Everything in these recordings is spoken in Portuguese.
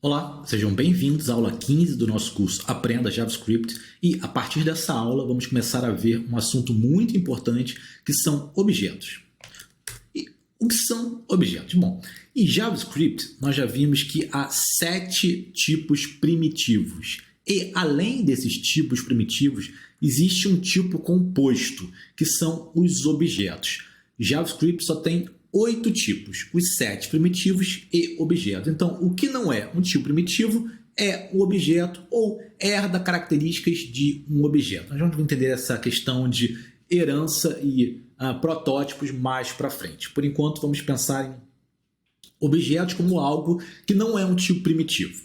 Olá, sejam bem-vindos à aula 15 do nosso curso Aprenda JavaScript e a partir dessa aula vamos começar a ver um assunto muito importante que são objetos. E o que são objetos? Bom, em JavaScript nós já vimos que há 7 tipos primitivos e além desses tipos primitivos existe um tipo composto que são os objetos. JavaScript só tem 8 tipos, os 7 primitivos e objetos. Então, o que não é um tipo primitivo é um objeto ou herda características de um objeto. Nós vamos entender essa questão de herança e protótipos mais para frente. Por enquanto, vamos pensar em objetos como algo que não é um tipo primitivo.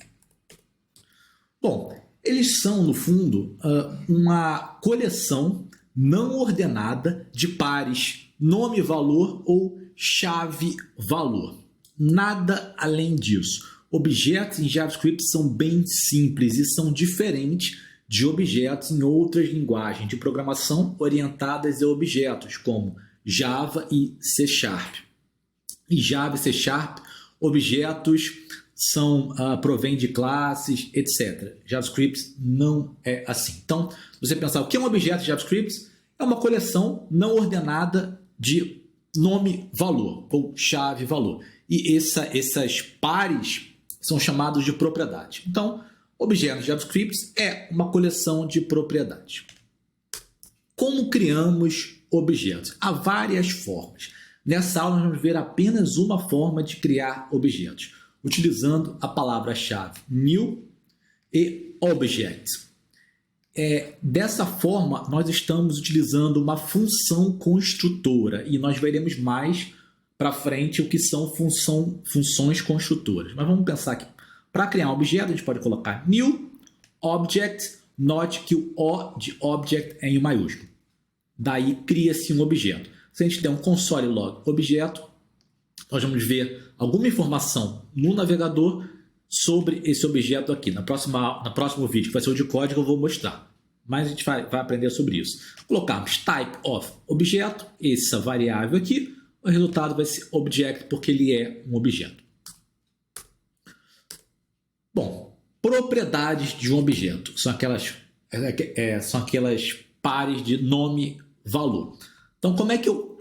Bom, eles são, no fundo, uma coleção não ordenada de pares nome-valor ou chave-valor. Nada além disso. Objetos em JavaScript são bem simples e são diferentes de objetos em outras linguagens de programação orientadas a objetos, como Java e C#. Em Java e C#, objetos provêm de classes, etc. JavaScript não é assim. Então, você pensar o que é um objeto de JavaScript? É uma coleção não ordenada de nome-valor ou chave-valor. E essas pares são chamados de propriedade. Então, objeto de JavaScript é uma coleção de propriedades. Como criamos objetos? Há várias formas. Nessa aula, nós vamos ver apenas uma forma de criar objetos, utilizando a palavra-chave new e object. Dessa forma, nós estamos utilizando uma função construtora e nós veremos mais para frente o que são funções construtoras. Mas vamos pensar que para criar um objeto, a gente pode colocar new object, note que o O de object é em maiúsculo. Daí cria-se um objeto. Se a gente der um console log objeto, nós vamos ver alguma informação no navegador sobre esse objeto aqui. No próximo vídeo, que vai ser o de código, eu vou mostrar. Mas a gente vai aprender sobre isso. Colocamos type of objeto, essa variável aqui, o resultado vai ser object, porque ele é um objeto. Bom, propriedades de um objeto são aquelas pares de nome-valor. Então, como é que eu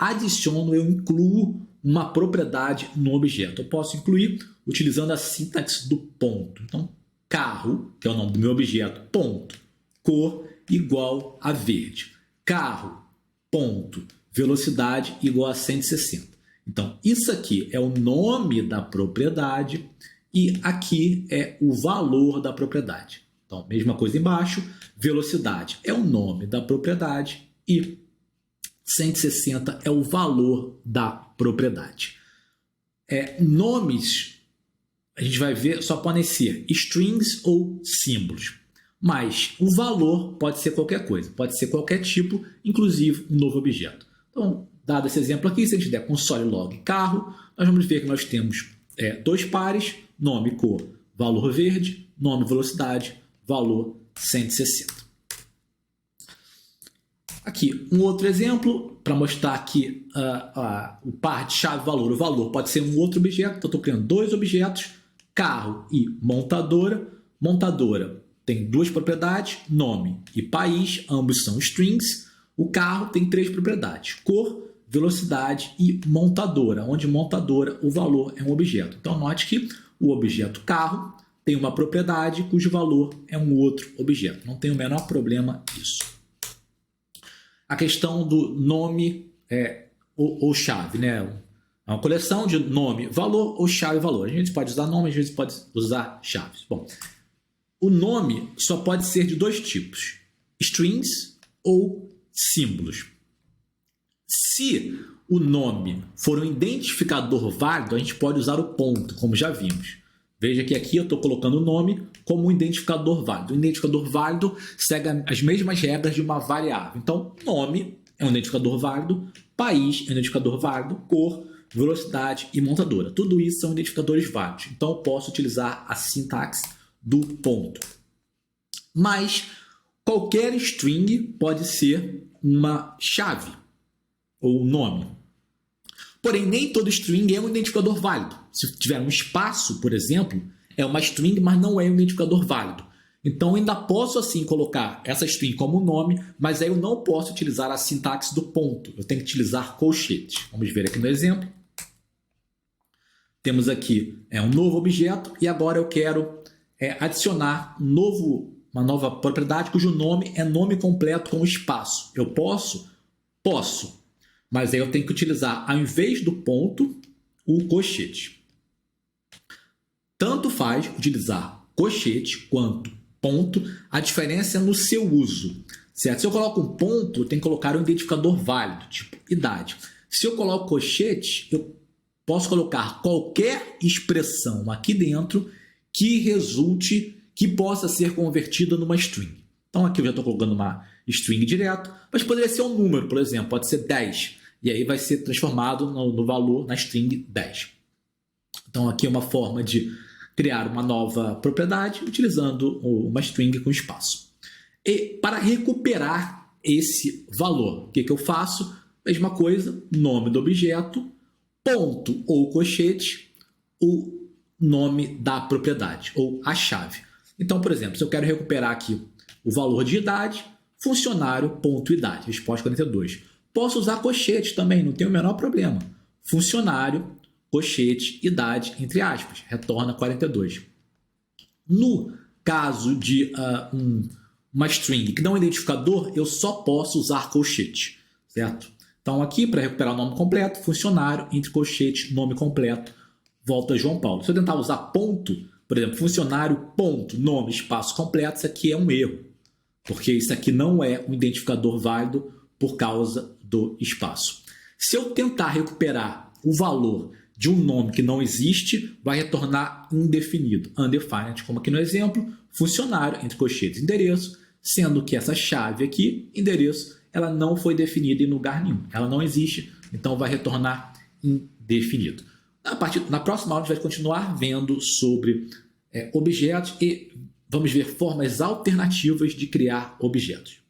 incluo uma propriedade no objeto? Eu posso incluir utilizando a sintaxe do ponto. Então, carro, que é o nome do meu objeto, ponto, cor igual a verde. Carro, ponto, velocidade igual a 160. Então, isso aqui é o nome da propriedade e aqui é o valor da propriedade. Então, mesma coisa embaixo, velocidade é o nome da propriedade e 160 é o valor da propriedade. Nomes, a gente vai ver, só podem ser strings ou símbolos. Mas o valor pode ser qualquer coisa, pode ser qualquer tipo, inclusive um novo objeto. Então, dado esse exemplo aqui, se a gente der console log carro, nós vamos ver que nós temos 2 pares, nome, cor, valor verde, nome, velocidade, valor 160. Aqui, um outro exemplo, para mostrar aqui o par de chave-valor. O valor pode ser um outro objeto, então estou criando 2 objetos, carro e montadora. Montadora tem 2 propriedades, nome e país, ambos são strings. O carro tem 3 propriedades, cor, velocidade e montadora, onde montadora, o valor é um objeto. Então, note que o objeto carro tem uma propriedade cujo valor é um outro objeto. Não tem o menor problema isso. A questão do nome ou chave, né? É uma coleção de nome, valor ou chave, valor. A gente pode usar nome, às vezes pode usar chaves. Bom, o nome só pode ser de 2 tipos, strings ou símbolos. Se o nome for um identificador válido, a gente pode usar o ponto, como já vimos. Veja que aqui eu estou colocando o nome como um identificador válido. O identificador válido segue as mesmas regras de uma variável. Então, nome é um identificador válido, país é um identificador válido, cor, velocidade e montadora. Tudo isso são identificadores válidos. Então, eu posso utilizar a sintaxe do ponto. Mas qualquer string pode ser uma chave ou nome. Porém, nem todo string é um identificador válido. Se tiver um espaço, por exemplo, é uma string, mas não é um identificador válido. Então, eu ainda posso, assim, colocar essa string como nome, mas aí eu não posso utilizar a sintaxe do ponto. Eu tenho que utilizar colchetes. Vamos ver aqui no exemplo. Temos aqui um novo objeto e agora eu quero adicionar uma nova propriedade cujo nome é nome completo com espaço. Eu posso? Posso. Mas aí eu tenho que utilizar, ao invés do ponto, o colchete. Tanto faz utilizar colchete quanto ponto, a diferença é no seu uso. Certo? Se eu coloco um ponto, eu tenho que colocar um identificador válido, tipo idade. Se eu coloco colchete, eu posso colocar qualquer expressão aqui dentro que resulte, que possa ser convertida numa string. Então aqui eu já estou colocando uma string direto, mas poderia ser um número, por exemplo, pode ser 10. E aí vai ser transformado no valor, na string 10. Então aqui é uma forma de criar uma nova propriedade utilizando uma string com espaço. E para recuperar esse valor, o que eu faço? Mesma coisa, nome do objeto, ponto ou colchete, o nome da propriedade ou a chave. Então, por exemplo, se eu quero recuperar aqui o valor de idade, funcionário ponto idade, resposta 42. Posso usar colchete também, não tem o menor problema. Funcionário, colchete, idade, entre aspas, retorna 42. No caso de uma string que não é um identificador, eu só posso usar colchete, certo? Então aqui, para recuperar o nome completo, funcionário, entre colchete, nome completo, volta João Paulo. Se eu tentar usar ponto, por exemplo, funcionário, ponto, nome, espaço completo, isso aqui é um erro, porque isso aqui não é um identificador válido por causa do espaço. Se eu tentar recuperar o valor de um nome que não existe, vai retornar indefinido, undefined, como aqui no exemplo, funcionário, entre colchetes, endereço, sendo que essa chave aqui, endereço, ela não foi definida em lugar nenhum. Ela não existe, então vai retornar indefinido. Na próxima aula, a gente vai continuar vendo sobre objetos e vamos ver formas alternativas de criar objetos.